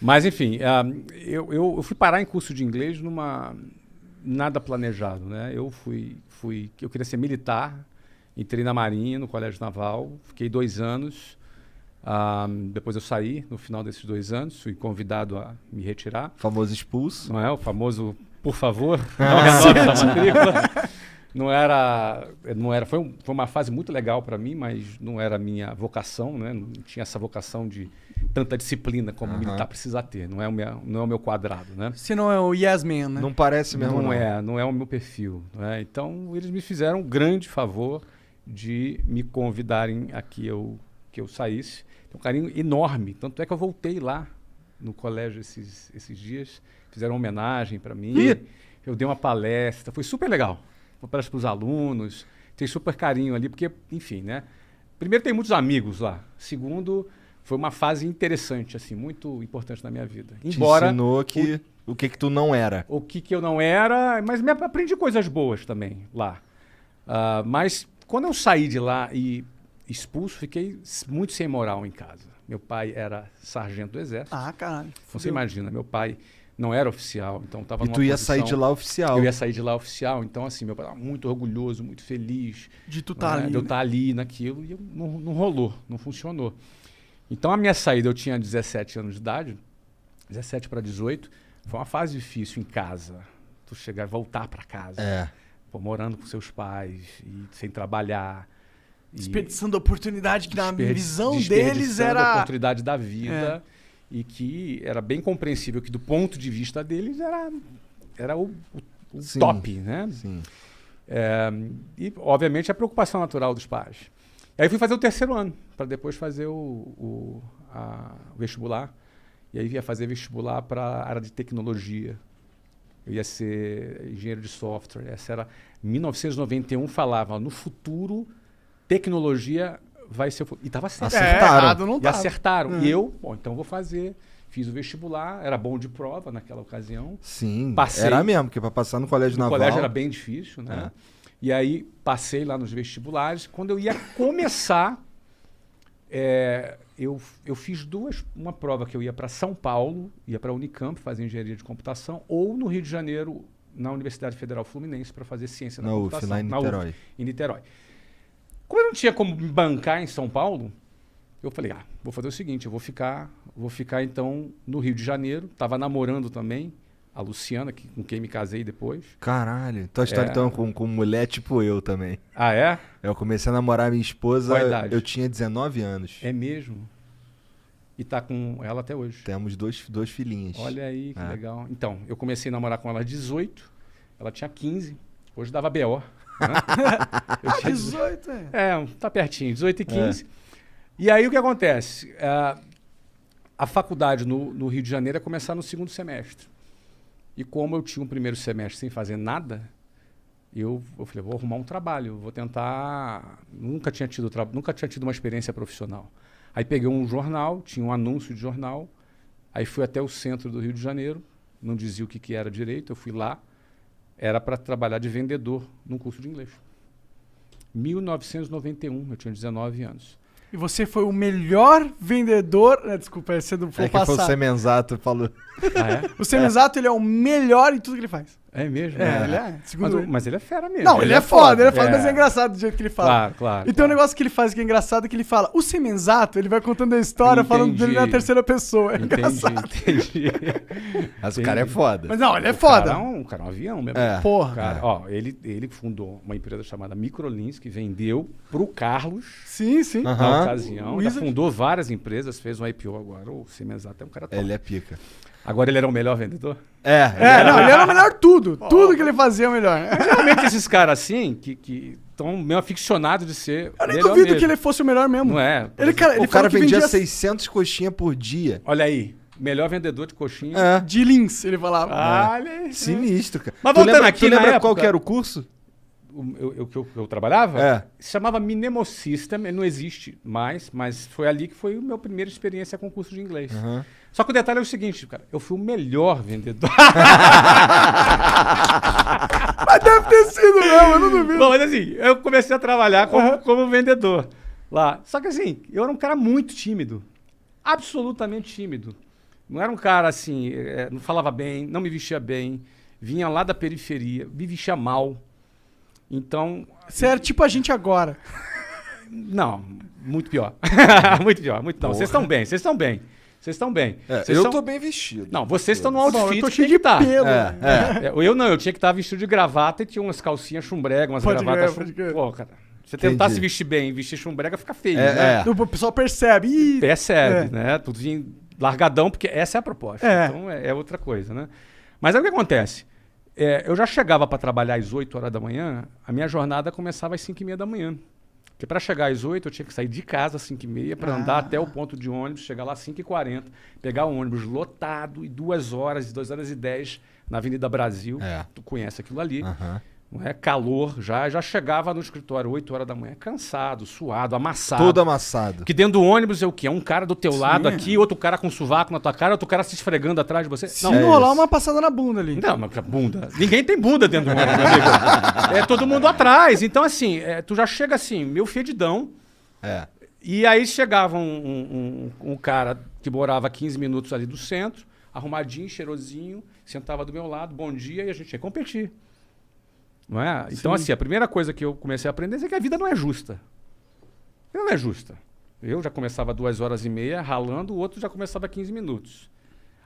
Mas, enfim, eu fui parar em curso de inglês nada planejado, né? Eu queria ser militar, entrei na Marinha, no Colégio Naval, fiquei 2 anos. Depois eu saí no final desses 2 anos, fui convidado a me retirar. Famoso expulso. Não é? O famoso, por favor, não renove essa matrícula. Não era, foi uma fase muito legal para mim, mas não era a minha vocação, né? Não tinha essa vocação de tanta disciplina como militar precisa ter. Não é o meu quadrado, né? Você não é o yes man, né? Não parece mesmo, não é o meu perfil. Né? Então, eles me fizeram um grande favor de me convidarem a que eu saísse. Tem um carinho enorme. Tanto é que eu voltei lá no colégio esses dias. Fizeram uma homenagem para mim. Eu dei uma palestra. Foi super legal. Uma palestra para os alunos. Tem super carinho ali, porque, enfim, né? Primeiro, tem muitos amigos lá. Segundo, foi uma fase interessante, assim, muito importante na minha vida. Embora te ensinou o que tu não era. O que eu não era, mas aprendi coisas boas também lá. Mas quando eu saí de lá e expulso, fiquei muito sem moral em casa. Meu pai era sargento do exército. Caralho. Você imagina, meu pai não era oficial, então estava numa E tu ia posição, sair de lá oficial. Eu ia sair de lá oficial, então assim, meu pai estava muito orgulhoso, muito feliz. De tu tá ali. De eu estar ali naquilo, e não rolou, não funcionou. Então a minha saída, eu tinha 17 anos de idade, 17 para 18, foi uma fase difícil em casa. Tu chegar e voltar para casa. Pô, morando com seus pais, e sem trabalhar. Desperdiçando a oportunidade que na visão deles era... a oportunidade da vida. E que era bem compreensível que do ponto de vista deles era o top, né? Sim. E, obviamente, a preocupação natural dos pais. Aí fui fazer o 3º ano, para depois fazer o vestibular. E aí ia fazer vestibular para a área de tecnologia. Eu ia ser engenheiro de software. Essa era... Em 1991 falava, no futuro, tecnologia vai ser... E estava certo. Acertaram. Não e acertaram. E eu, então vou fazer. Fiz o vestibular, era bom de prova naquela ocasião. Sim, passei, era mesmo, porque para passar no colégio naval... O colégio era bem difícil, né? E aí passei lá nos vestibulares. Quando eu ia começar, eu fiz uma prova que eu ia para São Paulo, ia para a Unicamp fazer engenharia de computação, ou no Rio de Janeiro, na Universidade Federal Fluminense, para fazer ciência da computação. UF, lá em Niterói. Em Niterói. Como eu não tinha como me bancar em São Paulo, eu falei, vou fazer o seguinte, eu vou ficar então no Rio de Janeiro. Estava namorando também a Luciana, com quem me casei depois. Caralho, tua história então com mulher tipo eu também. Ah, é? Eu comecei a namorar minha esposa, qual a idade? Eu tinha 19 anos. É mesmo? E tá com ela até hoje? Temos dois filhinhos. Olha aí, que legal. Então, eu comecei a namorar com ela aos 18, ela tinha 15, hoje dava B.O. Né? Eu tinha 18, tá pertinho, 18 e 15. E aí o que acontece? A faculdade no Rio de Janeiro ia começar no 2º semestre. E como eu tinha um 1º semestre sem fazer nada, eu falei, vou arrumar um trabalho, vou tentar... Nunca tinha tido uma experiência profissional. Aí peguei um jornal, tinha um anúncio de jornal, aí fui até o centro do Rio de Janeiro, não dizia o que era direito, eu fui lá, era para trabalhar de vendedor num curso de inglês. 1991, eu tinha 19 anos. E você foi o melhor vendedor... Desculpa, esse é do passado. Que foi o Semenzato falou. O Semenzato, ele é o melhor em tudo que ele faz. É mesmo? Ele é. Mas ele é fera mesmo. Não, ele é foda, mas é engraçado do jeito que ele fala. Claro. E tem um negócio que ele faz que é engraçado, que ele fala, o Semenzato, ele vai contando a história, falando dele na terceira pessoa. É engraçado. Entendi. Mas o cara é foda. Mas não, ele é foda. O cara é um avião mesmo. Porra. Cara, ele fundou uma empresa chamada Microlins, que vendeu pro Carlos. Sim. Na ocasião. Já fundou várias empresas, fez um IPO agora. O Semenzato é um cara top. Ele é pica. Agora ele era o melhor vendedor? Ele era o melhor tudo. Tudo que ele fazia é o melhor. Mas realmente esses caras assim, que estão meio aficionados de ser. Eu nem duvido que ele fosse o melhor mesmo. Não é? O cara vendia 600 coxinhas por dia. Olha aí. Melhor vendedor de coxinha. De Lins, ele falava. Olha aí. Sinistro, cara. Mas voltando aqui, tu lembra qual que era o curso? Eu trabalhava? Se chamava Minemo System, ele não existe mais, mas foi ali que foi a minha primeira experiência com curso de inglês. Só que o detalhe é o seguinte, cara, eu fui o melhor vendedor. Mas deve ter sido mesmo, eu não duvido. Bom, mas assim, eu comecei a trabalhar como vendedor lá. Só que assim, eu era um cara muito tímido, absolutamente tímido. Não era um cara assim, não falava bem, não me vestia bem, vinha lá da periferia, me vestia mal. Então... Você era tipo a gente agora. Não, muito pior. Muito pior, muito não. Vocês estão bem, vocês estão bem. Vocês estão bem. Eu tô bem vestido. Não, vocês estão no outfit eu tô que cheio tem de que tá. pelo. Eu não, eu tinha que estar vestido de gravata e tinha umas calcinhas chumbrega, umas Pode gravatas crer, pode crer. Pô, cara, você tentar se vestir bem e vestir chumbrega fica feio, É. né? O pessoal percebe. Ih, Percebe, né? Tudo largadão, porque essa é a proposta. Então é outra coisa, né? Mas aí o que acontece? Eu já chegava para trabalhar às 8 horas da manhã, a minha jornada começava às 5h30 da manhã. Porque para chegar às 8 eu tinha que sair de casa às 5h30 para andar até o ponto de ônibus, chegar lá às 5h40, pegar o ônibus lotado e 2 horas, 2h10 na Avenida Brasil. Tu conhece aquilo ali. Não é? Calor, já chegava no escritório 8 horas da manhã, cansado, suado, amassado. Todo amassado. Porque dentro do ônibus é o quê? É um cara do teu lado aqui, outro cara com sovaco na tua cara, outro cara se esfregando atrás de você. Se não rolar uma passada na bunda ali. Não, mas bunda. Ninguém tem bunda dentro do ônibus, meu amigo. É todo mundo atrás. Então, assim, tu já chega assim, meio fedidão. E aí chegava um cara que morava a 15 minutos ali do centro, arrumadinho, cheirosinho, sentava do meu lado, bom dia, e a gente ia competir. Não é? Então, assim, a primeira coisa que eu comecei a aprender é que a vida não é justa. Ela não é justa. Eu já começava 2h30 ralando, o outro já começava 15 minutos.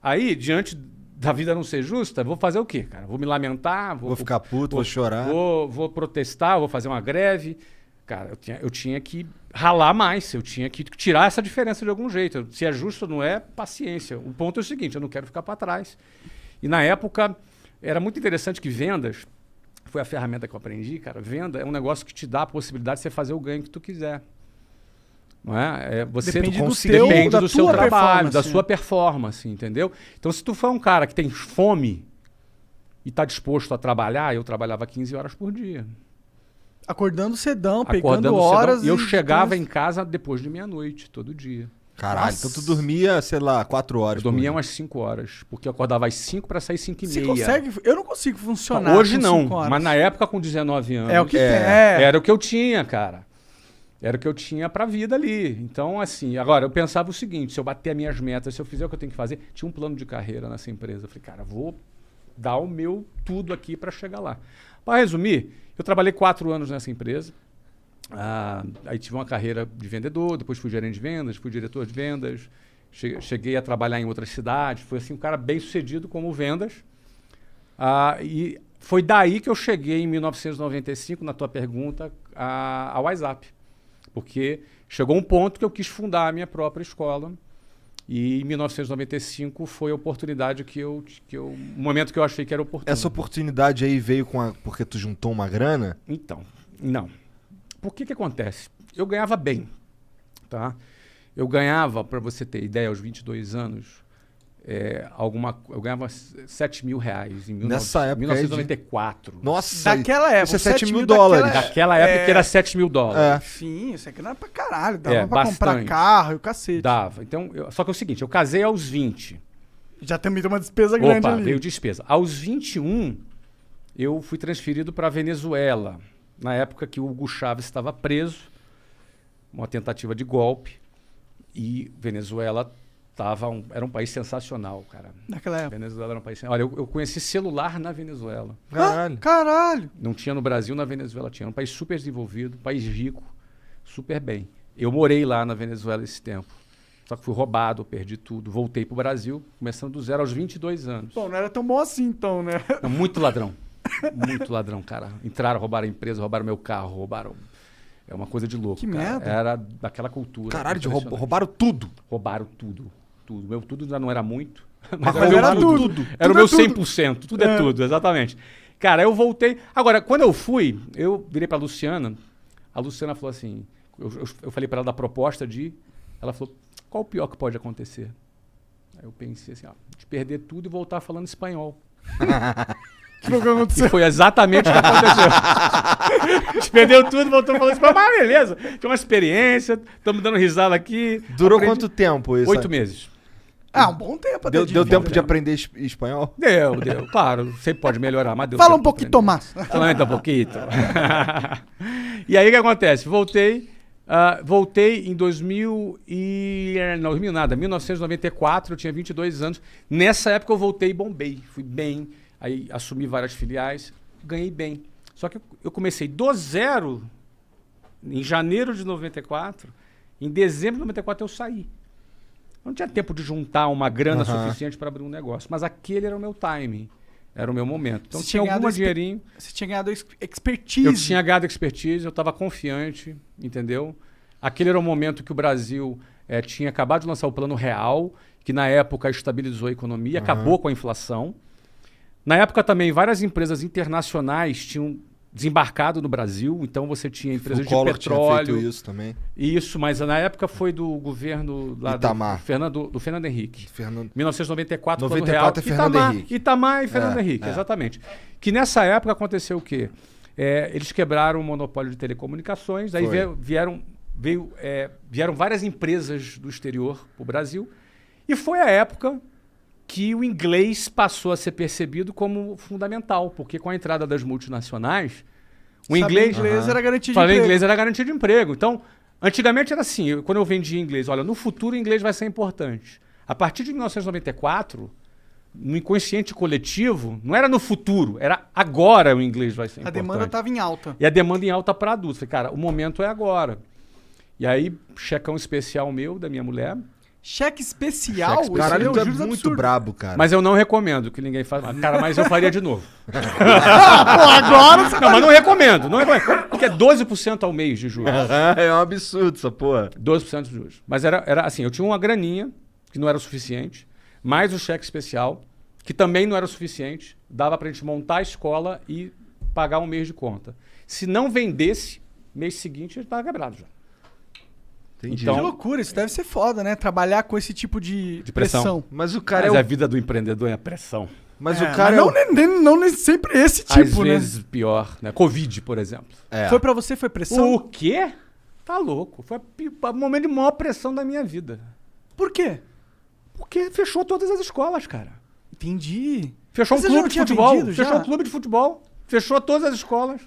Aí, diante da vida não ser justa, vou fazer o quê, cara? Vou me lamentar? Vou ficar puto, vou chorar. Vou protestar, vou fazer uma greve. Cara, eu tinha que ralar mais, eu tinha que tirar essa diferença de algum jeito. Se é justo ou não é, paciência. O ponto é o seguinte, eu não quero ficar para trás. E na época, era muito interessante que vendas... Foi a ferramenta que eu aprendi, cara. Venda é um negócio que te dá a possibilidade de você fazer o ganho que tu quiser. Não é? Você depende do seu trabalho, da sua performance, performance, entendeu? Então, se tu for um cara que tem fome e está disposto a trabalhar, eu trabalhava 15 horas por dia. Acordando cedão, pegando horas. E eu chegava em casa depois de meia-noite, todo dia. Caralho, então tu dormia, sei lá, 4 horas. Eu dormia umas 5 horas, porque eu acordava às 5 para sair 5h30. Você consegue? Eu não consigo funcionar. Hoje não, mas na época com 19 anos. É o que tem. Era o que eu tinha, cara. Era o que eu tinha pra vida ali. Então, assim, agora eu pensava o seguinte: se eu bater as minhas metas, se eu fizer o que eu tenho que fazer, tinha um plano de carreira nessa empresa. Eu falei, cara, vou dar o meu tudo aqui para chegar lá. Para resumir, eu trabalhei 4 anos nessa empresa. Aí tive uma carreira de vendedor, depois fui gerente de vendas, fui diretor de vendas, cheguei a trabalhar em outras cidades, fui assim, um cara bem sucedido como vendas. E foi daí que eu cheguei em 1995, na tua pergunta, ao WhatsApp. Porque chegou um ponto que eu quis fundar a minha própria escola e em 1995 foi a oportunidade o momento que eu achei que era oportuno. Essa oportunidade aí veio porque tu juntou uma grana? Então, não. Por que acontece? Eu ganhava bem, tá? Eu ganhava, para você ter ideia, aos 22 anos, eu ganhava R$7 mil em Nessa época 1994. Nossa, daquela época. Isso é 7 mil dólares. Daquela época que era $7 mil. Sim, isso aqui não era pra caralho. Dava pra bastante. comprar carro e o cacete. Dava. Então, só que é o seguinte, eu casei aos 20. Já também tem uma despesa grande ali. Veio despesa. Aos 21, eu fui transferido para Venezuela. Na época que o Hugo Chávez estava preso, uma tentativa de golpe, e Venezuela era um país sensacional, cara. Naquela época. Venezuela era um país sensacional. Olha, eu conheci celular na Venezuela. Caralho! Não tinha no Brasil, na Venezuela tinha. Era um país super desenvolvido, um país rico, super bem. Eu morei lá na Venezuela esse tempo. Só que fui roubado, perdi tudo. Voltei pro Brasil, começando do zero aos 22 anos. Pô, não era tão bom assim então, né? Não, muito ladrão. Muito ladrão, cara. Entraram, roubaram a empresa, roubaram meu carro, roubaram... É uma coisa de louco. Que cara. merda. Era daquela cultura. Caralho, roubaram tudo. Roubaram tudo. Tudo. Meu tudo já não era muito. Mas era tudo. Era o meu 100%. Tudo é tudo, exatamente. Cara, eu voltei... Agora, quando eu fui, eu virei pra Luciana. A Luciana falou assim... Eu falei pra ela da proposta de... Ela falou, qual o pior que pode acontecer? Aí eu pensei assim, de perder tudo e voltar falando espanhol. E foi exatamente o que aconteceu. Perdeu tudo, voltou falando assim, mas beleza, tinha uma experiência, estamos dando risada aqui. Durou quanto tempo isso? 8 meses. Um bom tempo. Deu tempo de aprender espanhol? Deu. Claro, sempre pode melhorar, mas deu. Fala um pouquinho, Tomás. Fala um pouquinho. E aí o que acontece? Voltei, Voltei em 1994, eu tinha 22 anos. Nessa época eu voltei e bombei. Fui bem, aí assumi várias filiais, ganhei bem. Só que eu comecei do zero em janeiro de 94. Em dezembro de 94 eu saí. Não tinha tempo de juntar uma grana suficiente para abrir um negócio. Mas aquele era o meu timing. Era o meu momento. Então tinha algum dinheirinho. Você tinha ganhado expertise. Eu tinha ganhado expertise, eu estava confiante, entendeu? Aquele era o momento que o Brasil tinha acabado de lançar o Plano Real, que na época estabilizou a economia, acabou com a inflação. Na época também, várias empresas internacionais tinham desembarcado no Brasil, então você tinha empresas de petróleo. Tinha feito isso também. Isso, mas na época foi do governo lá do Fernando Henrique. 1994, Plano Real. Fernando Henrique. Itamar e Fernando Henrique, exatamente. Que nessa época aconteceu o quê? Eles quebraram o monopólio de telecomunicações, aí vieram várias empresas do exterior para o Brasil, e foi a época que o inglês passou a ser percebido como fundamental, porque com a entrada das multinacionais, o inglês era garantia de emprego. inglês Era garantia de emprego. Então, antigamente era assim, quando eu vendia inglês, olha, no futuro o inglês vai ser importante. A partir de 1994, no inconsciente coletivo, não era no futuro, era agora o inglês vai ser importante. A demanda estava em alta. E a demanda em alta para adultos. Falei, cara, o momento é agora. E aí, checão especial meu, da minha mulher. Cheque especial? Caralho, tu é muito brabo, cara. Mas eu não recomendo que ninguém faça. Cara, mas eu faria de novo. Agora você Não, mas não recomendo. Porque é 12% ao mês de juros. É um absurdo essa porra. 12% de juros. Mas era assim, eu tinha uma graninha, que não era o suficiente, mais o cheque especial, que também não era o suficiente. Dava pra gente montar a escola e pagar um mês de conta. Se não vendesse, mês seguinte, a gente tava quebrado já. Entendi. Que loucura, isso deve ser foda, né? Trabalhar com esse tipo de pressão. Mas o cara a vida do empreendedor é a pressão. Mas o cara não sempre esse tipo, às vezes pior, né? Covid, por exemplo. Foi pra você, foi pressão? O quê? Tá louco. Foi o momento de maior pressão da minha vida. Por quê? Porque fechou todas as escolas, cara. Entendi. Fechou um Mas clube de futebol. vendido já? Fechou um clube de futebol. Fechou todas as escolas.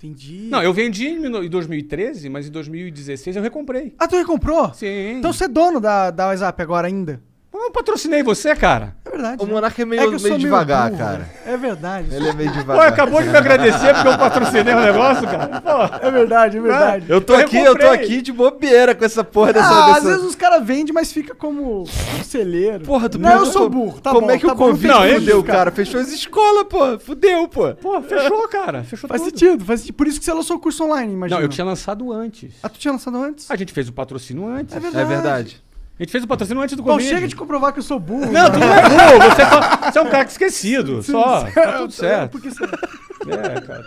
Entendi. Não, eu vendi em 2013, mas em 2016 eu recomprei. Ah, tu recomprou? Sim. Então você é dono da WhatsApp agora ainda? Eu patrocinei você, cara. É verdade. O né? Monarca é que eu sou meio devagar, burro, cara. né? É verdade. Ele é meio Pô, devagar. acabou de me agradecer porque eu patrocinei o negócio, cara. Pô. É verdade, é verdade. Eu tô aqui de bobeira com essa porra Às vezes os caras vendem, mas fica como conselheiro. Porra, tu não, eu sou burro. Tá como bom, é que tá o bom, Covid não tem fudeu, isso, cara? Fechou as escolas, pô. Fudeu, pô. Pô, fechou, cara. Fechou Faz tudo. sentido. Por isso que você lançou o curso online, imagina. Não, eu tinha lançado antes. Ah, tu tinha lançado antes? A gente fez o patrocínio antes. É verdade. É verdade. A gente fez o patrocínio antes do Bom, Covid. chega de comprovar que eu sou burro. Não, tu não é burro. Você é um cara esquecido. Só. Tá tudo certo. Por que será? Cara.